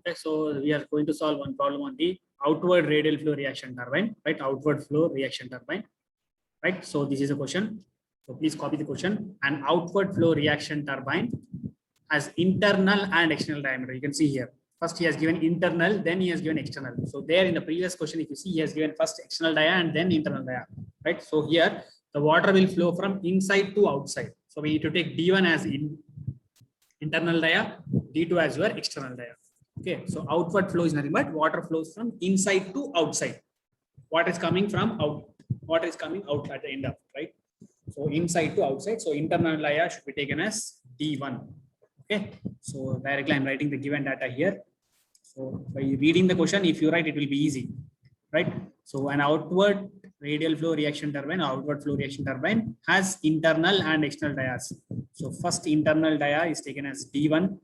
Okay, so we are going to solve one problem on the outward radial flow reaction turbine, right? Outward flow reaction turbine, right? So this is a question. So please copy the question. An outward flow reaction turbine has internal and external diameter. You can see here. First he has given internal, then he has given external. So there in the previous question, if you see, he has given first external dia and then internal dia, right? So here the water will flow from inside to outside. So we need to take D1 as internal dia, D2 as your external dia. Okay, so outward flow is nothing but water flows from inside to outside. What is coming from out? What is coming out at the end of it, right? So inside to outside. So internal dia should be taken as D1. Okay, so directly I'm writing the given data here. So by reading the question, if you write, it will be easy, right? So an outward radial flow reaction turbine, outward flow reaction turbine has internal and external dias. So first internal dia is taken as D1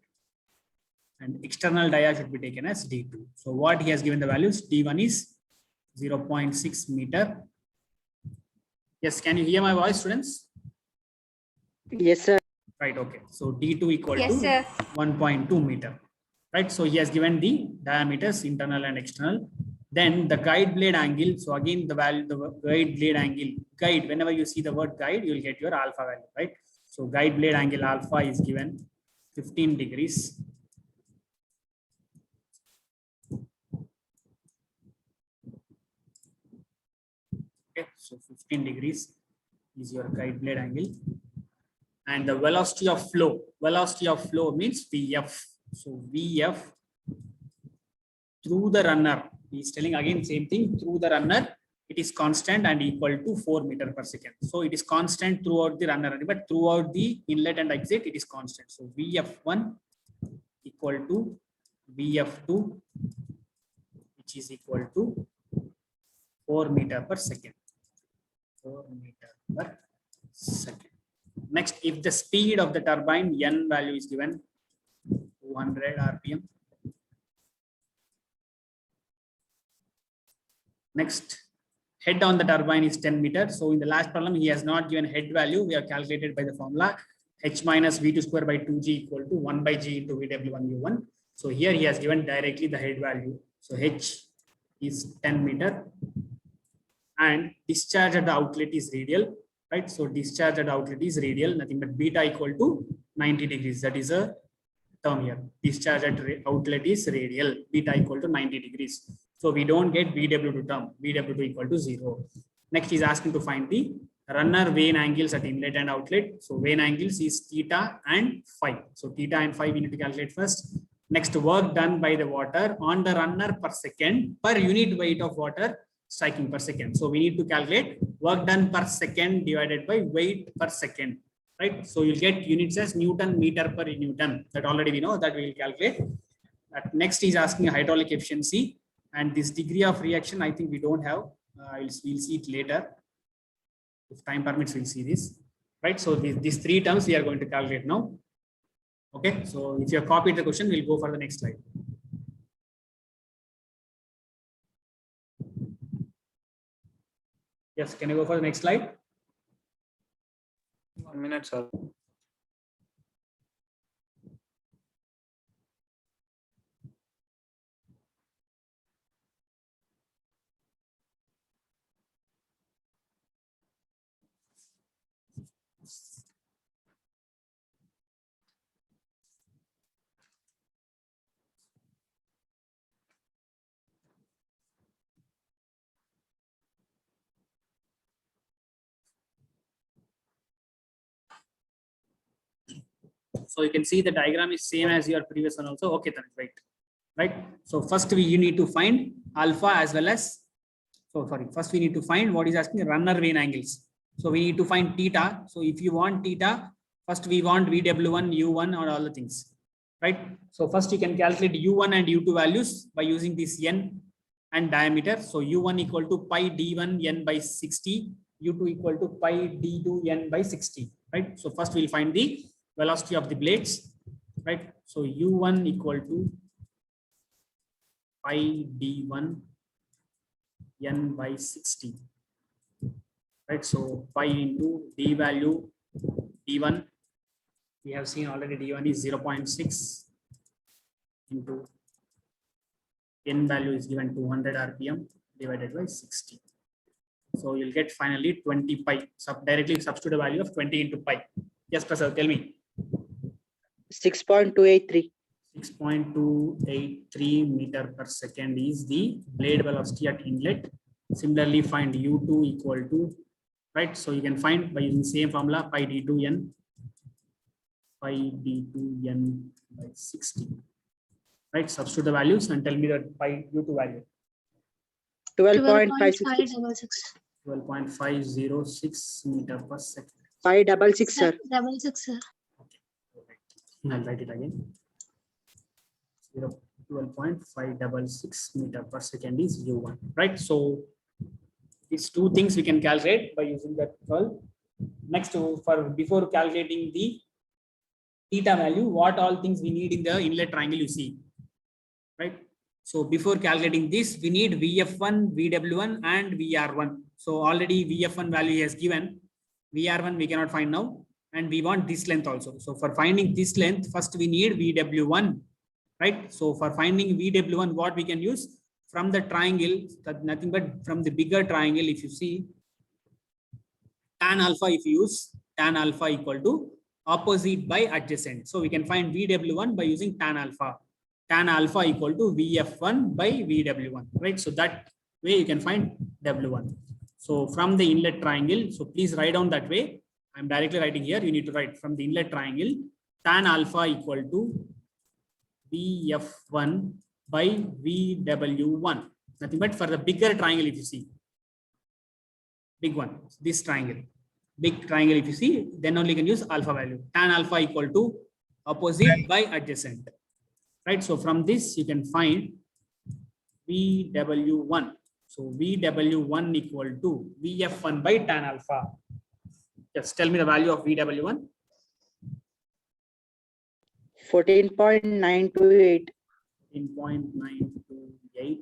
and external dia should be taken as D2. So what he has given the values, D1 is 0.6 meter. Yes, can you hear my voice, students? Yes, sir. Right, okay. So D2 equal Yes, to sir. 1.2 meter. Right, so he has given the diameters, internal and external. Then the guide blade angle. So again, the value, the guide blade angle, guide, whenever you see the word guide, you will get your alpha value, right? So guide blade angle alpha is given 15 degrees. Okay, so 15 degrees is your guide blade angle. And the velocity of flow means VF. So VF through the runner, he's telling again same thing, through the runner, it is constant and equal to 4 meters per second. So it is constant throughout the runner, but throughout the inlet and exit, it is constant. So VF1 equal to VF2, which is equal to 4 meters per second. 4 meters per second. Next, if the speed of the turbine N value is given 200 RPM. Next, head on the turbine is 10 meters. So in the last problem, he has not given head value. We have calculated by the formula H minus V2 square by 2G equal to 1 by G into VW1 U1. So here he has given directly the head value. So H is 10 meter and discharge at the outlet is radial. Right, so discharge at outlet is radial, nothing but beta equal to 90 degrees. That is a term here. Discharge at outlet is radial, beta equal to 90 degrees. So we don't get VW2 term, VW2 equal to 0. Next, he's asking to find the runner vane angles at inlet and outlet. So vane angles is theta and phi. So theta and phi we need to calculate first. Next, work done by the water on the runner per second per unit weight of water striking per second. So we need to calculate work done per second divided by weight per second, right? So you'll get units as Newton meter per Newton. That already we know, that we will calculate. Next is asking hydraulic efficiency and this degree of reaction. I think we don't have. We'll see it later. If time permits, we'll see this, right? So these three terms we are going to calculate now. Okay. So if you have copied the question, we'll go for the next slide. Yes, can you go for the next slide? 1 minute, sir. So you can see the diagram is same as your previous one also. Okay, then right. So first you need to find alpha as well as, first we need to find what is asking runner vane angles. So we need to find theta. So if you want theta, first we want VW1, U1 or all the things, right? So first you can calculate U1 and U2 values by using this N and diameter. So U1 equal to pi D1 N by 60, U2 equal to pi D2 N by 60, right? So first we'll find the velocity of the blades, right? So U1 equal to pi D1 N by 60, right? So pi into D value D1, we have seen already D1 is 0.6 into N value is given 200 RPM divided by 60. So you'll get finally 20 pi. Directly substitute a value of 20 into pi. Yes, Prasad, tell me. 6.283. 6.283 meter per second is the blade velocity at inlet. Similarly, find U2 equal to, right? So you can find by using same formula, pi d2n by 60. Right? Substitute the values and tell me the pi U2 value. 12.566. 12.506 meter per second. 566, sir. 66, sir. I'll write it again. 12.566 meter per second is U1, right? So these two things we can calculate by using that curve. Next, before calculating the theta value, what all things we need in the inlet triangle you see, right? So before calculating this, we need VF1, VW1 and VR1. So already VF1 value he has given, VR1 we cannot find now, and we want this length also. So for finding this length, first we need VW1, right? So for finding VW1, what we can use from the triangle, that nothing but from the bigger triangle, if you see tan alpha, if you use tan alpha equal to opposite by adjacent. So we can find VW1 by using tan alpha. Tan alpha equal to VF1 by VW1, right? So that way you can find W1. So from the inlet triangle, so please write down that way. I'm directly writing here. You need to write from the inlet triangle, tan alpha equal to VF1 by VW1. Nothing but for the bigger triangle, if you see, big one, this triangle, big triangle, if you see, then only you can use alpha value. Tan alpha equal to opposite by adjacent. Right, so from this you can find VW1. So VW1 equal to VF1 by tan alpha. Just tell me the value of VW1. 14.928. 14.928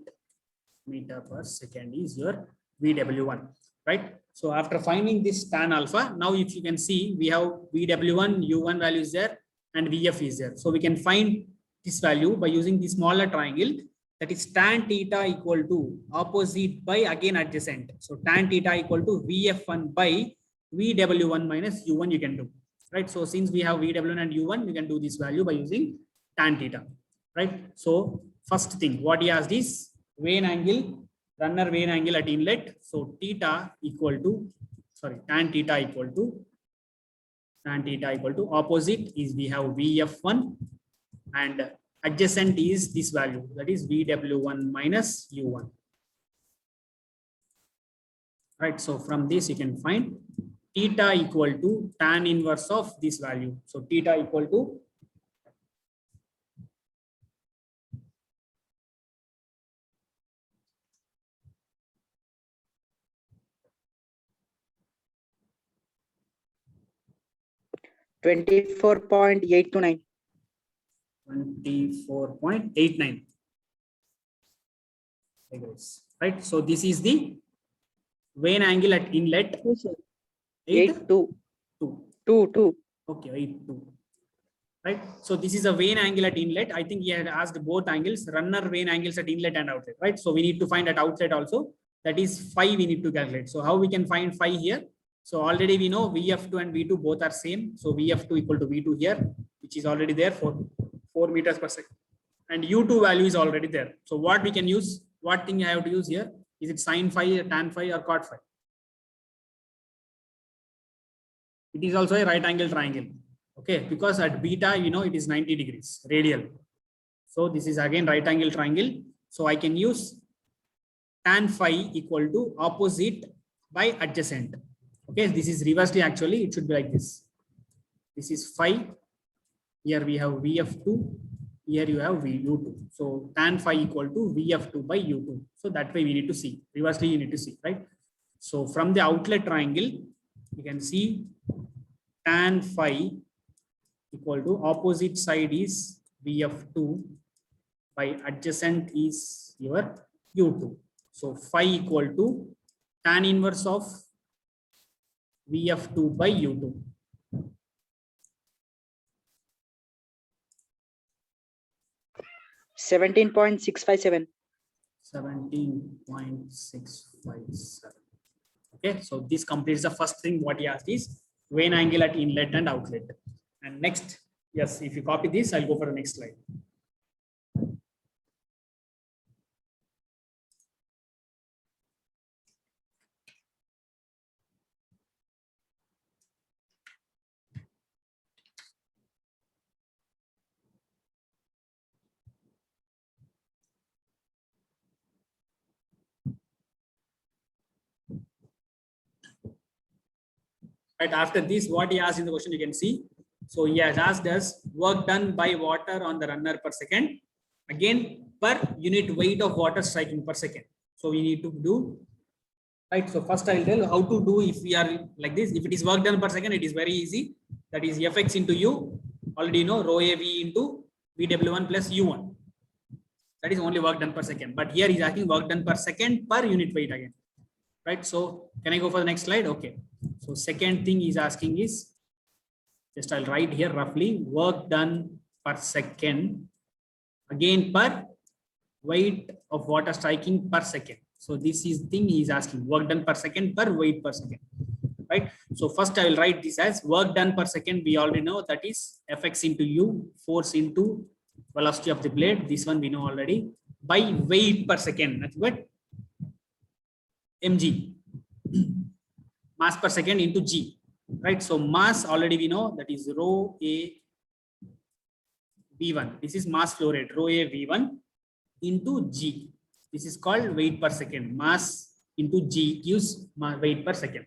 meter per second is your VW1, right? So after finding this tan alpha, now if you can see, we have VW1, U1 value is there and VF is there. So we can find this value by using the smaller triangle, that is tan theta equal to opposite by again adjacent. So tan theta equal to VF1 by VW1 minus U1 you can do, right? So since we have VW1 and U1, we can do this value by using tan theta, right? So first thing, what he asked is vane angle, runner vane angle at inlet. So theta equal to, tan theta equal to opposite is we have VF1 and adjacent is this value, that is VW1 minus U1. Right, so from this you can find theta equal to tan inverse of this value. So theta equal to $24.829. 24.89. Right, so this is the vane angle at inlet. 82. 2. 2. Okay, 82. Right, so this is a vane angle at inlet. I think he had asked both angles, runner vane angles at inlet and outlet, right? So we need to find at outlet also, that is phi we need to calculate. So how we can find phi here? So already we know VF2 and V2 both are same. So VF2 equal to V2 here, which is already there for 4 meters per second. And U2 value is already there. So what we can use, what thing I have to use here? Is it sin phi, tan phi or cot phi? It is also a right angle triangle. Okay, because at beta, you know, it is 90 degrees radial. So this is again right angle triangle. So I can use tan phi equal to opposite by adjacent. Okay, this is reversely actually, it should be like this. This is phi. Here we have VF2. Here you have VU2. So tan phi equal to VF2 by U2. So that way we need to see. Reversely you need to see, right? So from the outlet triangle, you can see tan phi equal to opposite side is VF2 by adjacent is your U2. So phi equal to tan inverse of VF2 by U2. $17.657. 17.657. Okay, so this completes the first thing. What he asked is vane angle at inlet and outlet. And next, yes, if you copy this, I'll go for the next slide. Right after this, what he asked in the question, you can see. So he has asked us work done by water on the runner per second. Again, per unit weight of water striking per second. So we need to do, right? So first I'll tell how to do if we are like this. If it is work done per second, it is very easy. That is Fx into U. Already know rho AV into VW1 plus U1. That is only work done per second. But here he's asking work done per second per unit weight again. Right? So can I go for the next slide? Okay. So second thing he's asking is, just I'll write here roughly, work done per second, again per weight of water striking per second. So this is thing he's asking, work done per second per weight per second. Right? So first I will write this as work done per second. We already know that is Fx into U, force into velocity of the blade. This one we know already. By weight per second. That's what? Mg. Mass per second into G. Right? So mass already we know that is rho A V1. This is mass flow rate, rho A V1 into G. This is called weight per second. Mass into G gives weight per second.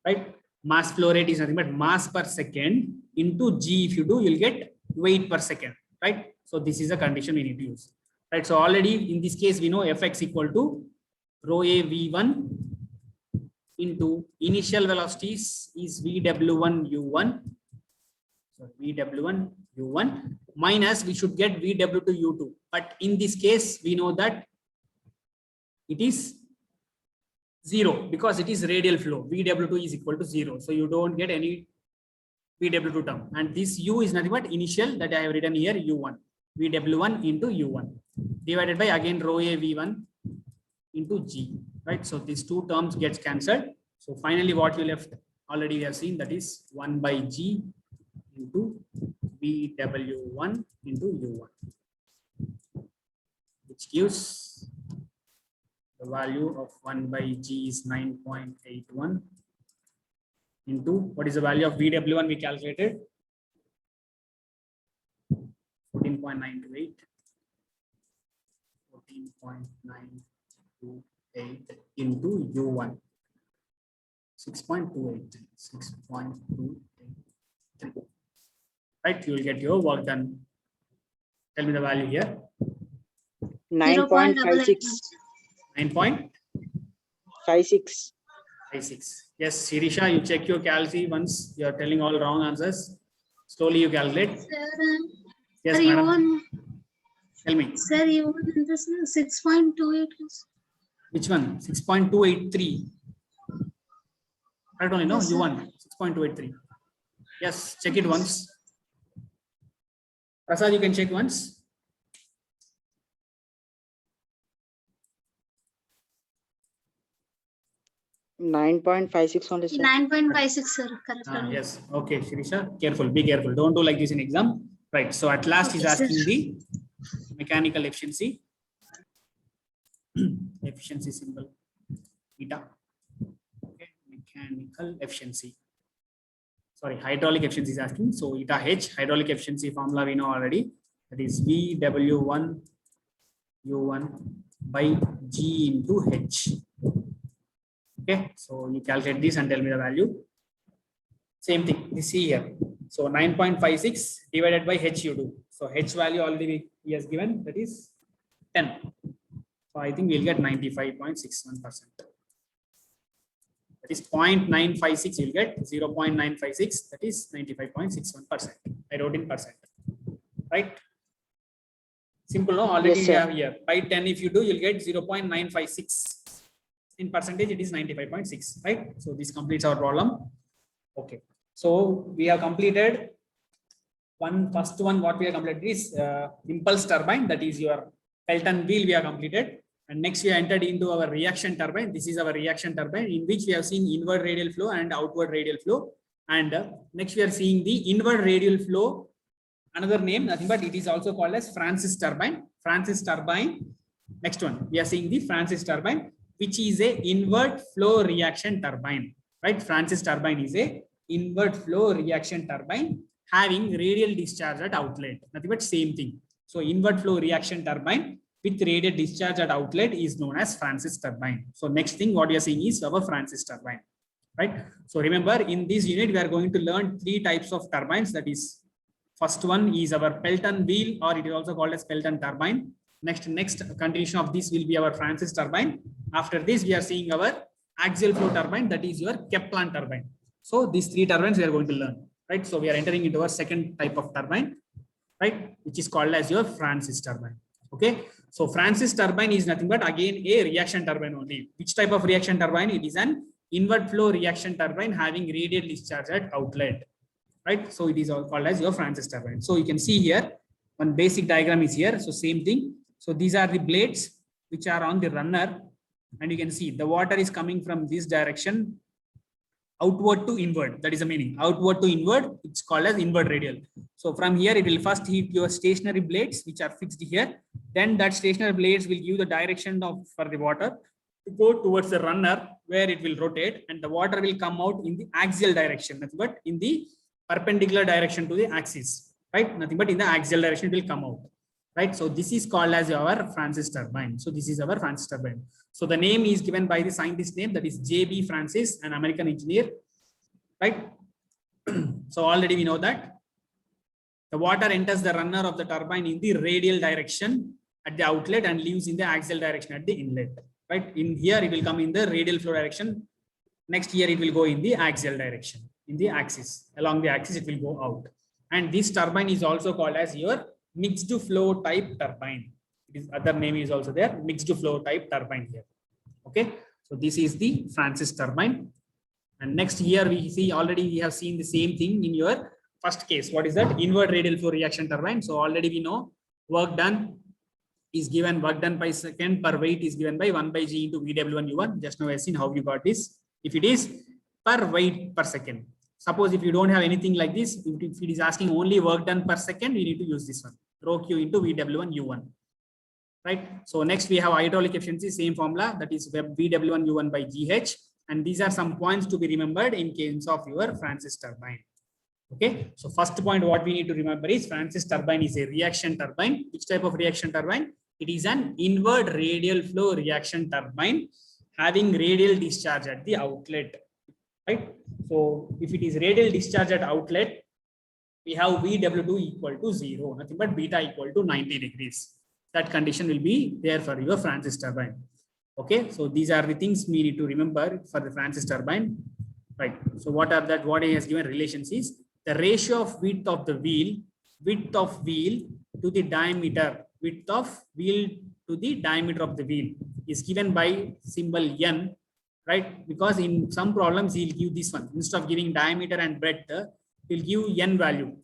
Right? Mass flow rate is nothing but mass per second into G. If you do, you'll get weight per second. Right? So this is a condition we need to use. Right? So already in this case, we know Fx equal to rho A V1 into initial velocities is VW1 U1. So VW1 U1 minus we should get VW2 U2. But in this case, we know that it is 0 because it is radial flow. VW2 is equal to 0. So you don't get any VW2 term. And this U is nothing but initial that I have written here U1. VW1 into U1 divided by again rho A V1 into G. Right? So these two terms gets cancelled. So finally what you left already we have seen, that is 1 by G into VW1 into U1, which gives the value of 1 by G is 9.81 into what is the value of VW1 we calculated 14.928 into U1 6.283. Right, you will get your work done. Tell me the value here. 9.56. 9.56. Yes, Shirisha, you check your calci once. You are telling all wrong answers. Slowly you calculate. Yes, madam. Tell me. Sir, you this 6.28. Which one? 6.283. I don't know. Yes, You won 6.283. Yes, check it once. Prasad, you can check once. $9.56 only, sir. 9.56, sir. Correct. Yes. Okay, Shirisha, careful. Be careful. Don't do like this in exam. Right. So at last he's asking the mechanical efficiency. Efficiency symbol. Eta. Okay. Mechanical efficiency. Sorry, hydraulic efficiency is asking. So eta H, hydraulic efficiency formula we know already. That is VW1 U1 by G into H. Okay, so you calculate this and tell me the value. Same thing, you see here. So 9.56 divided by H you do. So H value already he has given, that is 10. So I think we'll get 95.61%. That is 0.956, you'll get 0.956, that is 95.61%. I wrote in percent. Right? Simple, no? Already Yes, we have here. By 10, if you do, you'll get 0.956. In percentage, it is 95.6, right? So this completes our problem. Okay. So we have completed first one, what we have completed is impulse turbine, that is your Pelton wheel we have completed. And next we entered into our reaction turbine. This is our reaction turbine in which we have seen inward radial flow and outward radial flow. And next we are seeing the inward radial flow. Another name, nothing but it is also called as Francis turbine. Francis turbine. Next one, we are seeing the Francis turbine, which is a inward flow reaction turbine. Right? Francis turbine is a inward flow reaction turbine having radial discharge at outlet. Nothing but same thing. So inward flow reaction turbine with radial discharge at outlet is known as Francis turbine. So next thing what we are seeing is our Francis turbine. Right? So remember, in this unit we are going to learn 3 types of turbines. That is, first one is our Pelton wheel, or it is also called as Pelton turbine. Next continuation of this will be our Francis turbine. After this, we are seeing our axial flow turbine, that is your Kaplan turbine. So these 3 turbines we are going to learn, right? So we are entering into our second type of turbine, right? Which is called as your Francis turbine. Okay. So Francis turbine is nothing but again a reaction turbine only. Which type of reaction turbine? It is an inward flow reaction turbine having radial discharge at outlet, right? So it is all called as your Francis turbine. So you can see here, one basic diagram is here. So same thing. So these are the blades which are on the runner, and you can see the water is coming from this direction outward to inward. That is the meaning. Outward to inward, it's called as inward radial. So from here, it will first hit your stationary blades, which are fixed here. Then that stationary blades will give the direction for the water to go towards the runner, where it will rotate, and the water will come out in the axial direction, nothing but in the perpendicular direction to the axis, right? Nothing but in the axial direction it will come out. Right, so this is called as our Francis turbine. So this is our Francis turbine. So the name is given by the scientist name, that is J.B. Francis, an American engineer. Right. So already we know that the water enters the runner of the turbine in the radial direction at the outlet and leaves in the axial direction at the inlet. Right. In here it will come in the radial flow direction. Next year it will go in the axial direction, in the axis. Along the axis it will go out. And this turbine is also called as your mixed flow type turbine. Its other name is also there, mixed flow type turbine here. Okay, so this is the Francis turbine. And next here we see already we have seen the same thing in your first case. What is that? Inward radial flow reaction turbine. So already we know work done is given, work done by second per weight is given by 1 by G into VW1 U1. Just now I have seen how you got this. If it is per weight per second. Suppose if you don't have anything like this, if it is asking only work done per second, you need to use this one. Rho Q into VW1 U1. Right. So next we have hydraulic efficiency, same formula, that is VW1 U1 by GH. And these are some points to be remembered in case of your Francis turbine. Okay. So first point what we need to remember is Francis turbine is a reaction turbine. Which type of reaction turbine? It is an inward radial flow reaction turbine having radial discharge at the outlet. Right. So if it is radial discharge at outlet, we have VW2 equal to 0, nothing but beta equal to 90 degrees. That condition will be there for your Francis turbine. Okay, so these are the things we need to remember for the Francis turbine. Right. So what are that? What he has given relations is the ratio of width of the wheel to the diameter, width of wheel to the diameter of the wheel is given by symbol N. Right, because in some problems he'll give this one instead of giving diameter and breadth. Will give N value.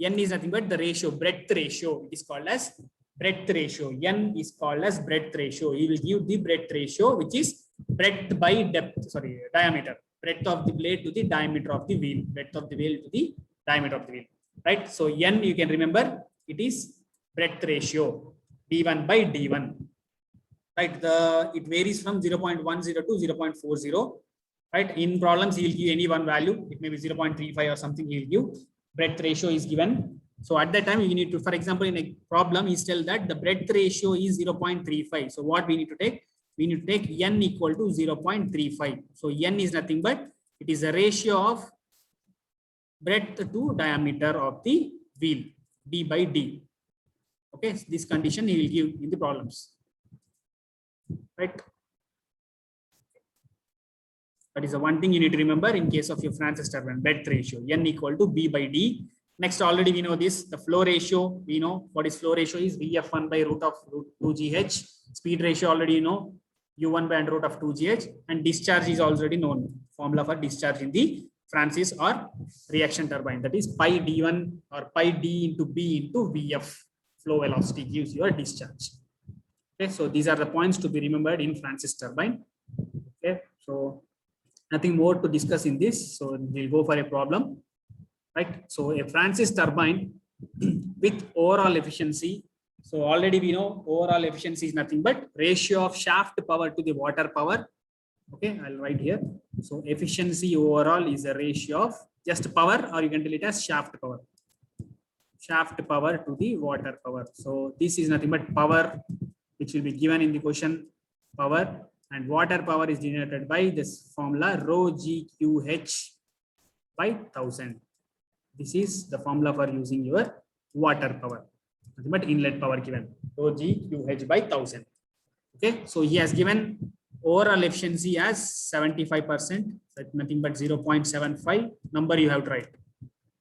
N is nothing but the ratio, breadth ratio. It is called as breadth ratio. N is called as breadth ratio. He will give the breadth ratio, which is breadth by depth, sorry, diameter. Breadth of the blade to the diameter of the wheel. Breadth of the wheel to the diameter of the wheel. Right. So N, you can remember, it is breadth ratio. D1 by D1. Right. It varies from 0.10 to 0.40. Right, in problems he will give any one value. It may be 0.35 or something he will give. Breadth ratio is given. So at that time you need to, for example, in a problem he tells that the breadth ratio is 0.35. So what we need to take? We need to take N equal to 0.35. So N is nothing but it is a ratio of breadth to diameter of the wheel, D by D. Okay, so this condition he will give in the problems. Right. That is the one thing you need to remember in case of your Francis turbine, breadth ratio, N equal to B by D. Next, already we know this, the flow ratio, we know what is flow ratio is VF1 by root of 2GH. Speed ratio already you know, U1 by under root of 2GH. And discharge is already known, formula for discharge in the Francis or reaction turbine. That is pi D1 or pi D into B into VF, flow velocity gives your discharge. Okay, so these are the points to be remembered in Francis turbine. Okay, so nothing more to discuss in this. So we'll go for a problem, right? So a Francis turbine with overall efficiency. So already we know overall efficiency is nothing but ratio of shaft power to the water power. Okay, I'll write here. So efficiency overall is a ratio of just power, or you can tell it as shaft power. Shaft power to the water power. So this is nothing but power, which will be given in the question, power, and water power is denoted by this formula rho GQH by 1000. This is the formula for using your water power, nothing but inlet power given rho GQH by 1000. Okay, so he has given overall efficiency as 75%. That's nothing but 0.75 number you have to write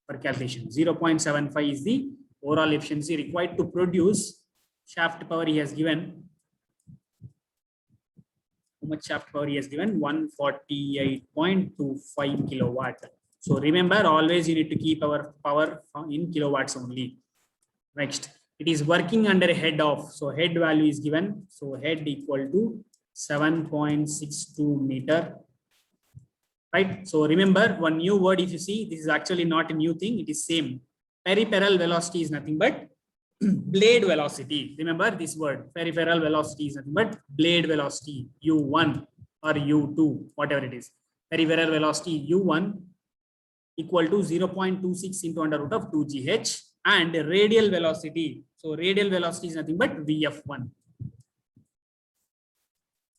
for calculation. 0.75 is the overall efficiency required to produce shaft power. He has given how much shaft power he has given? 148.25 kilowatt. So remember, always you need to keep our power in kilowatts only. Next, it is working under a head of. So head value is given. So head equal to 7.62 meter. Right. So remember one new word. If you see, this is actually not a new thing. It is same. Peripheral velocity is nothing but blade velocity. Remember this word. Peripheral velocity is nothing but blade velocity, U1 or U2, whatever it is. Peripheral velocity U1 equal to 0.26 into under root of 2gh, and radial velocity. So radial velocity is nothing but VF1.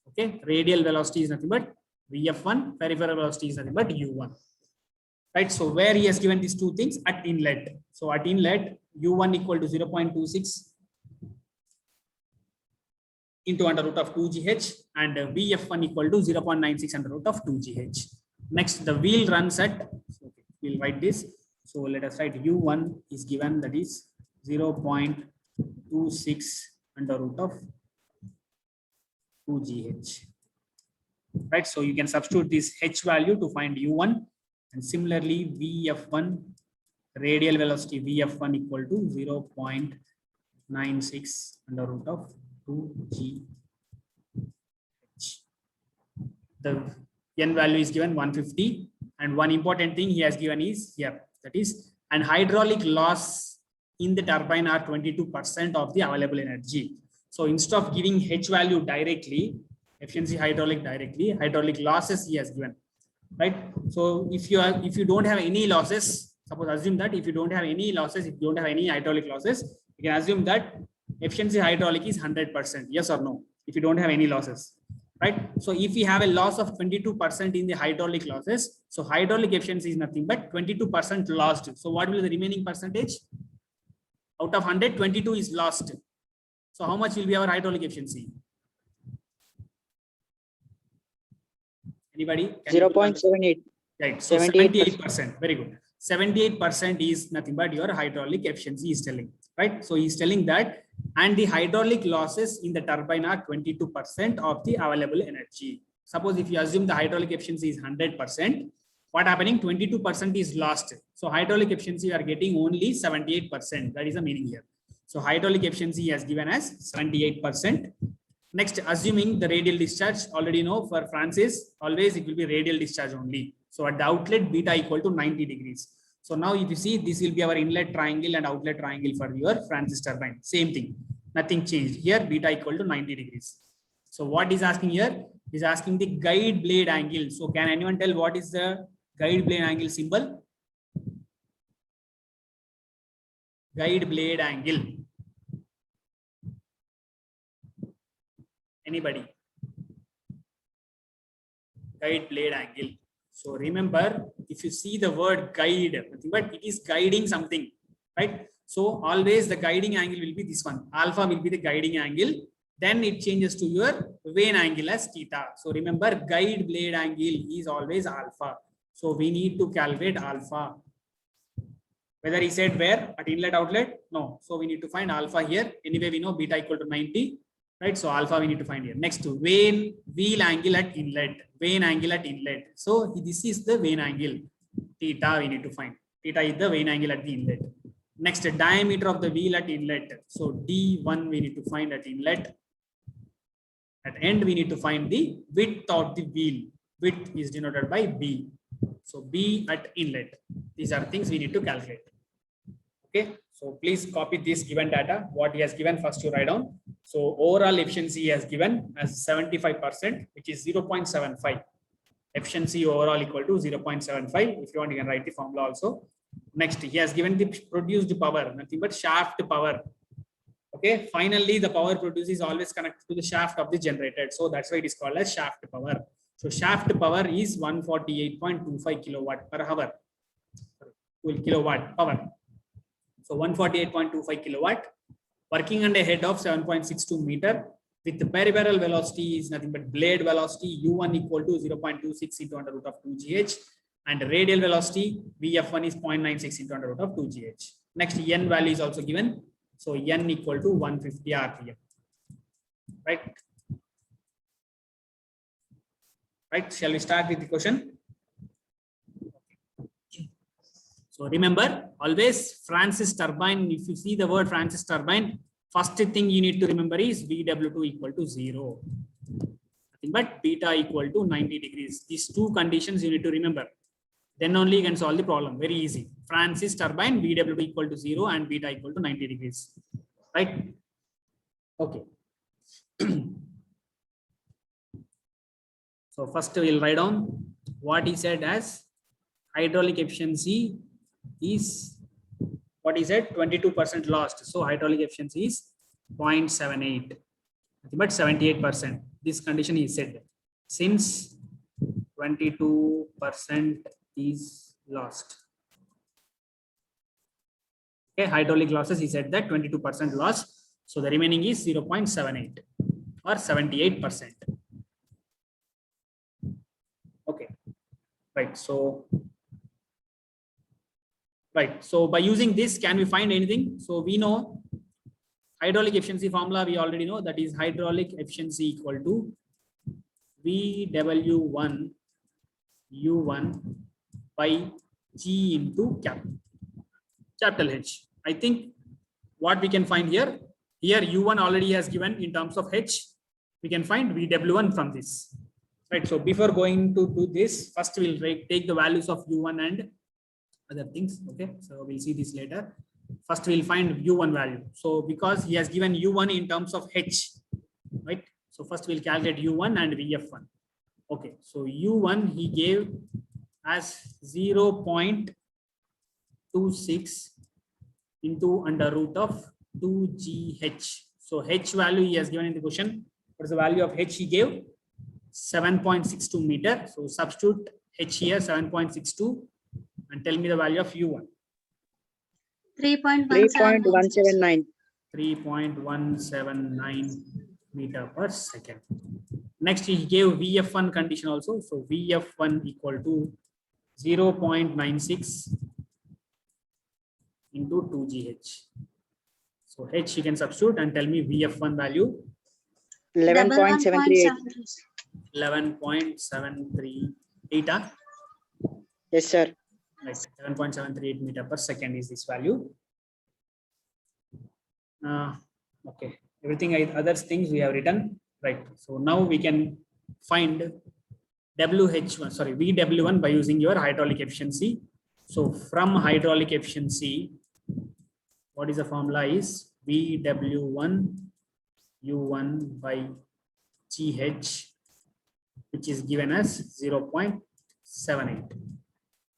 Okay, radial velocity is nothing but VF1, peripheral velocity is nothing but U1. Right, so where he has given these two things at inlet. So at inlet, U1 equal to 0.26 into under root of 2gh, and VF1 equal to 0.96 under root of 2gh. Next, the wheel runs at, okay, we'll write this. So let us write U1 is given, that is 0.26 under root of 2gh. Right, so you can substitute this h value to find U1, and similarly VF1, radial velocity VF1 equal to 0.96 under root of 2gh. The n value is given 150, and one important thing he has given is here, that is an hydraulic loss in the turbine are 22% of the available energy. So instead of giving h value directly, efficiency hydraulic directly, hydraulic losses he has given, right? So if you don't have any losses, suppose assume that if you don't have any losses, if you don't have any hydraulic losses, you can assume that efficiency hydraulic is 100%, yes or no, if you don't have any losses, right? So if we have a loss of 22% in the hydraulic losses, so hydraulic efficiency is nothing but 22% lost. So what will be the remaining percentage? Out of 100, 22 is lost. So how much will be our hydraulic efficiency? Anybody? 0.78. Right. So 78%. 78%. Very good. 78% is nothing but your hydraulic efficiency is telling, right? So he's telling that, and the hydraulic losses in the turbine are 22% of the available energy. Suppose if you assume the hydraulic efficiency is 100%, what happening? 22% is lost. So hydraulic efficiency we are getting only 78%. That is the meaning here. So hydraulic efficiency has given as 78%. Next, assuming the radial discharge, already know for Francis, always it will be radial discharge only. So at the outlet, beta equal to 90 degrees. So now if you see, this will be our inlet triangle and outlet triangle for your Francis turbine. Same thing, nothing changed. Here, beta equal to 90 degrees. So what is asking here? Is asking the guide blade angle. So can anyone tell what is the guide blade angle symbol? Guide blade angle. Anybody? Guide blade angle. So remember, if you see the word guide, but it is guiding something, right? So always the guiding angle will be this one. Alpha will be the guiding angle. Then it changes to your vane angle as theta. So remember, guide blade angle is always alpha. So we need to calculate alpha. Whether he said where, at inlet outlet? No. So we need to find alpha here. Anyway, we know beta equal to 90. Right, so alpha we need to find here. Next to vane wheel angle at inlet, vane angle at inlet. So this is the vane angle, theta we need to find. Theta is the vane angle at the inlet. Next, diameter of the wheel at inlet. So D1 we need to find at inlet. At end, we need to find the width of the wheel. Width is denoted by B. So B at inlet. These are things we need to calculate. Okay. So please copy this given data. What he has given, first you write down. So overall efficiency he has given as 75%, which is 0.75. Efficiency overall equal to 0.75. If you want, you can write the formula also. Next, he has given the produced power, nothing but shaft power. Okay, finally, the power produced is always connected to the shaft of the generator. So that's why it is called as shaft power. So shaft power is 148.25 kilowatt per hour. Kilowatt power. So 148.25 kilowatt, working on a head of 7.62 meter. With the peripheral velocity is nothing but blade velocity U1 equal to 0.26 into under root of 2gh, and radial velocity Vf1 is 0.96 into under root of 2gh. Next, n value is also given. So n equal to 150 rpm. Right. Right. Shall we start with the question? So remember, always Francis turbine. If you see the word Francis turbine, first thing you need to remember is VW2 equal to 0. Nothing but beta equal to 90 degrees. These two conditions you need to remember. Then only you can solve the problem. Very easy. Francis turbine, VW2 equal to 0 and beta equal to 90 degrees. Right? Okay. So first we'll write down what he said as hydraulic efficiency is, what he said, 22% lost. So hydraulic efficiency is 0.78, but 78%. This condition he said, since 22% is lost. Okay, hydraulic losses, he said that 22% loss. So the remaining is 0.78 or 78%. Okay, right. So by using this, can we find anything? So we know hydraulic efficiency formula, we already know, that is hydraulic efficiency equal to VW1 U1 by G into capital H. I think what we can find here U1 already has given in terms of H. We can find VW1 from this. Right. So before going to do this, first we'll take the values of U1 and other things. Okay, so we'll see this later. First we'll find U1 value. So because he has given U1 in terms of H, right? So first we'll calculate U1 and VF1. Okay, so U1 he gave as 0.26 into under root of 2gh. So H value he has given in the question. What is the value of H he gave? 7.62 meter. So substitute H here 7.62 and tell me the value of U1. 3.179. 3.179 meter per second. Next, he gave VF1 condition also. So VF1 equal to 0.96 into 2gh. So H you can substitute and tell me VF1 value. 11.738. 11.73 eta. Yes, sir. Right, 7.738 meter per second is this value. Okay, everything other things we have written. Right. So now we can find VW1 by using your hydraulic efficiency. So from hydraulic efficiency, what is the formula is VW1 U1 by GH, which is given as 0.78.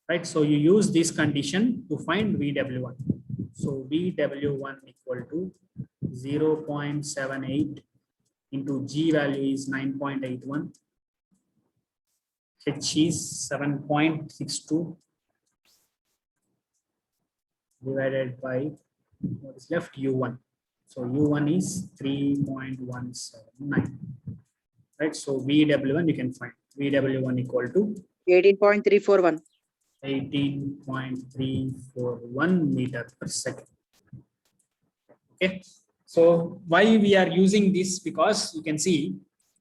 Right. So you use this condition to find VW1. So VW1 equal to 0.78 into G value is 9.81. H is 7.62 divided by what is left U1. So U1 is 3.179. Right. So VW1 you can find VW1 equal to 18.341. 18.341 meter per second. Okay. So why we are using this? Because you can see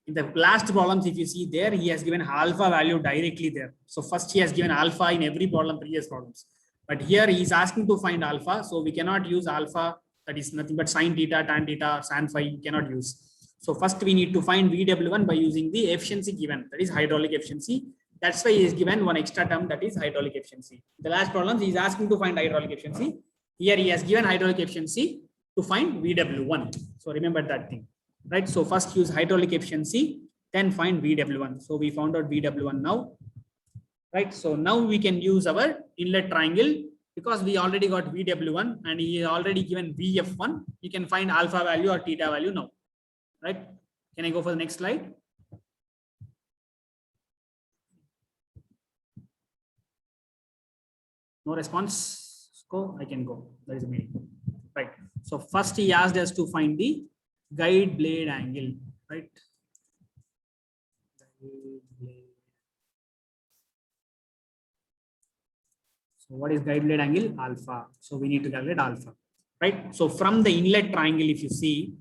in the last problems, if you see there, he has given alpha value directly there. So first he has given alpha in every problem, previous problems. But here he is asking to find alpha. So we cannot use alpha, that is nothing but sine theta, tan theta, san phi, you cannot use. So first we need to find VW1 by using the efficiency given, that is hydraulic efficiency. That's why he is given one extra term, that is hydraulic efficiency. The last problem he is asking to find hydraulic efficiency. Here he has given hydraulic efficiency to find VW1. So remember that thing, right? So first use hydraulic efficiency, then find VW1. So we found out VW1 now, right? So now we can use our inlet triangle because we already got VW1 and he is already given VF1. You can find alpha value or theta value now, right? Can I go for the next slide? No response. Go. I can go. That is the meaning, right? So first he asked us to find the guide blade angle, right? Guide blade. So what is guide blade angle? Alpha. So we need to calculate alpha, right? So from the inlet triangle, if you see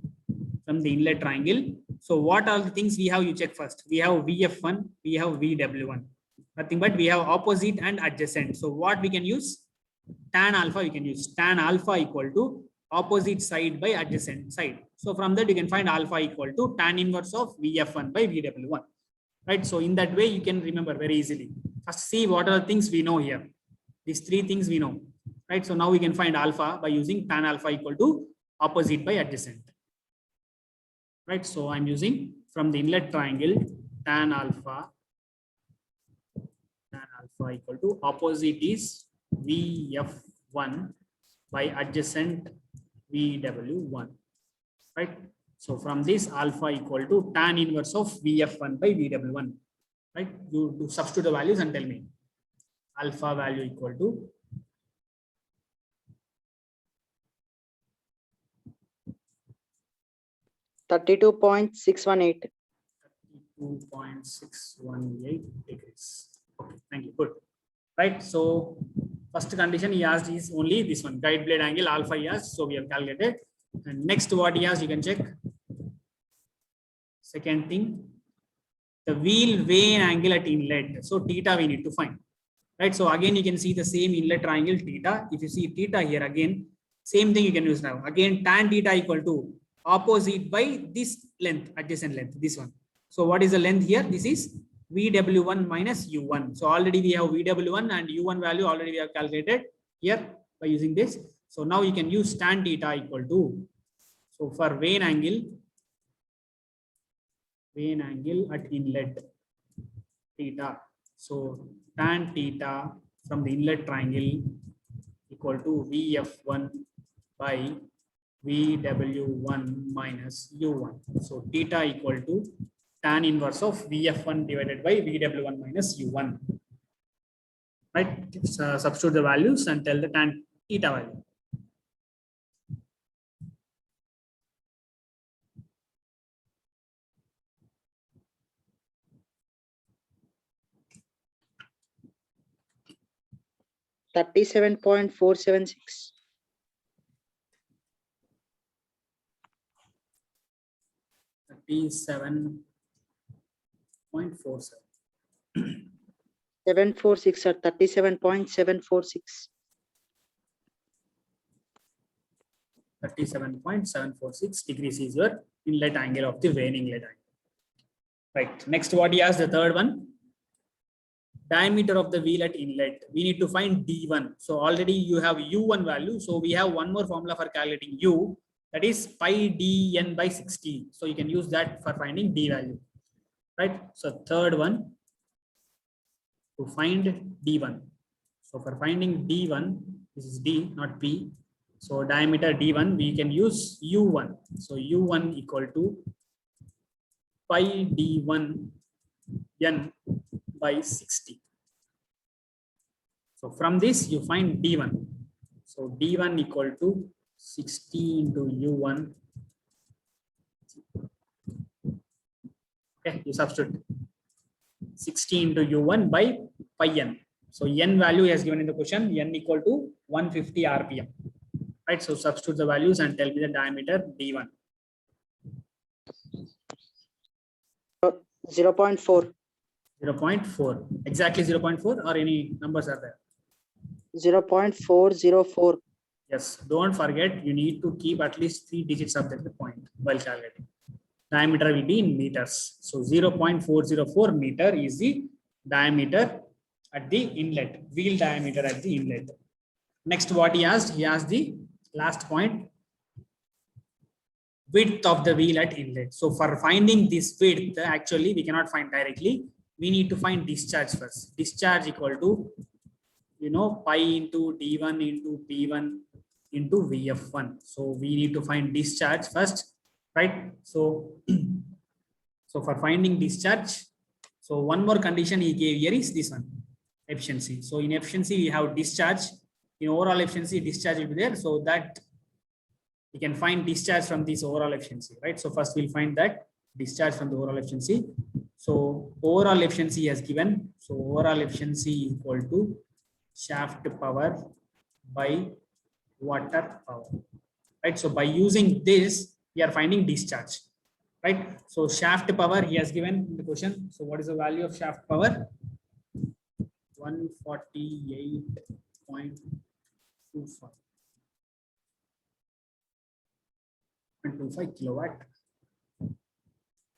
from the inlet triangle, so what are the things we have? You check first. We have VF1, we have VW1. Nothing but we have opposite and adjacent. So what we can use? Tan alpha we can use. Tan alpha equal to opposite side by adjacent side. So from that you can find alpha equal to tan inverse of VF1 by VW1. Right. So in that way you can remember very easily. First see what are the things we know here. These three things we know. Right. So now we can find alpha by using tan alpha equal to opposite by adjacent. Right. So I'm using from the inlet triangle tan alpha equal to opposite is VF1 by adjacent VW1, right? So from this alpha equal to tan inverse of VF1 by VW1, right? You do substitute the values and tell me. Alpha value equal to 32.618. 32.618 degrees. Okay, thank you. Good. Right. So first condition he asked is only this one, guide blade angle alpha he asked. So we have calculated. And next what he asked, you can check. Second thing, the wheel vane angle at inlet. So theta we need to find. Right. So again you can see the same inlet triangle theta. If you see theta here again, same thing you can use now. Again tan theta equal to opposite by this length, adjacent length, this one. So what is the length here? This is VW1 minus U1. So already we have VW1 and U1 value already we have calculated here by using this. So now you can use tan theta equal to, so for vane angle at inlet theta. So tan theta from the inlet triangle equal to VF1 by VW1 minus U1. So theta equal to tan inverse of VF1 divided by VW1 minus U1. Right? Substitute the values and tell the tan theta value. $37.476. 37.47. 746 or 37.746. 37.746 degrees is your inlet angle of the vane inlet angle. Right. Next, what he asked, the third one, diameter of the wheel at inlet. We need to find D1. So already you have U1 value. So we have one more formula for calculating U, that is pi dn by 60. So you can use that for finding D value. Right. So third one, to find D1. So for finding D1, this is D, not P. So diameter D1, we can use U1. So U1 equal to pi D1 n by 60. So from this you find D1. So D1 equal to 60 into U1. Okay, you substitute 60 into U1 by pi n. So n value is given in the question, n equal to 150 RPM. Right, so substitute the values and tell me the diameter D1. 0.4. 0.4. Exactly 0.4 or any numbers are there? 0.404. Yes, don't forget you need to keep at least 3 digits of the point while calculating. diameter will be in meters. So 0.404 meter is the diameter at the inlet, wheel diameter at the inlet. Next, what he asked the last point, width of the wheel at inlet. So for finding this width, actually we cannot find directly. We need to find discharge first. Discharge equal to, pi into D1 into P1 into VF1. So we need to find discharge first, right? So, so for finding discharge, so one more condition he gave here is this one, efficiency. So in efficiency, we have discharge. In overall efficiency, discharge will be there. So that we can find discharge from this overall efficiency, right? So first we'll find that discharge from the overall efficiency. So overall efficiency has given. So overall efficiency equal to shaft power by water power, right? So by using this, we are finding discharge, right? So shaft power he has given in the question. So what is the value of shaft power? 148.25. 25 kilowatt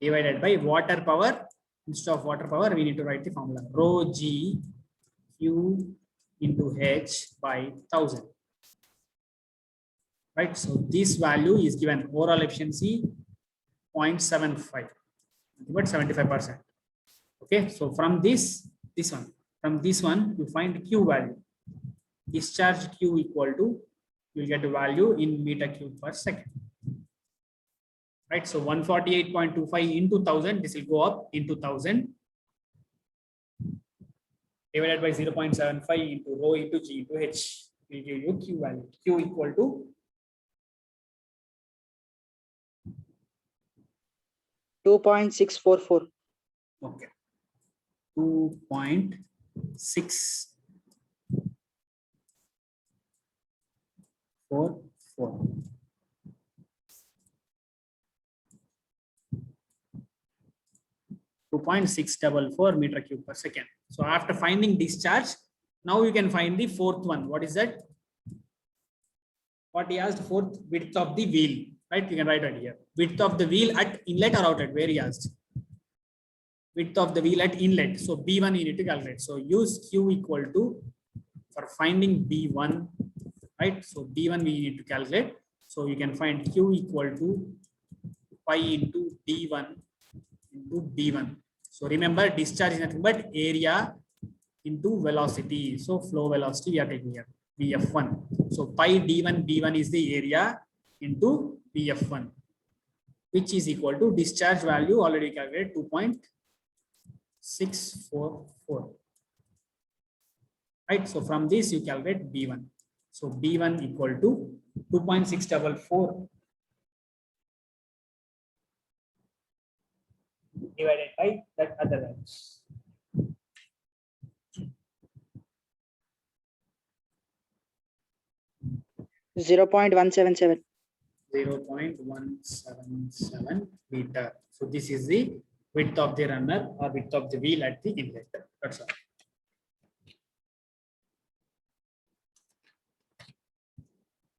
divided by water power. Instead of water power, we need to write the formula rho G Q into H by 1000. Right. So this value is given overall efficiency 0.75, but 75%. Okay. So from this one, you find Q value. Discharge Q equal to, you'll get the value in meter cube per second. Right. So 148.25 into 1000, this will go up into 1000 divided by 0.75 into rho into G into H will give you Q value. Q equal to 2.644. okay, 2.644. .644 meter cube per second. So after finding discharge, now you can find the fourth one. What is that? What he asked, fourth, width of the wheel, right? You can write it here. Width of the wheel at inlet or outlet, where he asked. Width of the wheel at inlet. So B1 you need to calculate. So use Q equal to, for finding B1, right? So B1 we need to calculate. So you can find Q equal to pi into D1 into B1. So remember, discharge is nothing but area into velocity. So flow velocity we are taking here, VF1. So pi D1 B1 is the area into VF1, which is equal to discharge value already calculated 2.644. Right. So from this you calculate B1. So B1 equal to 2.644 divided by that other values. 0.177. 0.177 meter. So this is the width of the runner or width of the wheel at the inlet. That's all.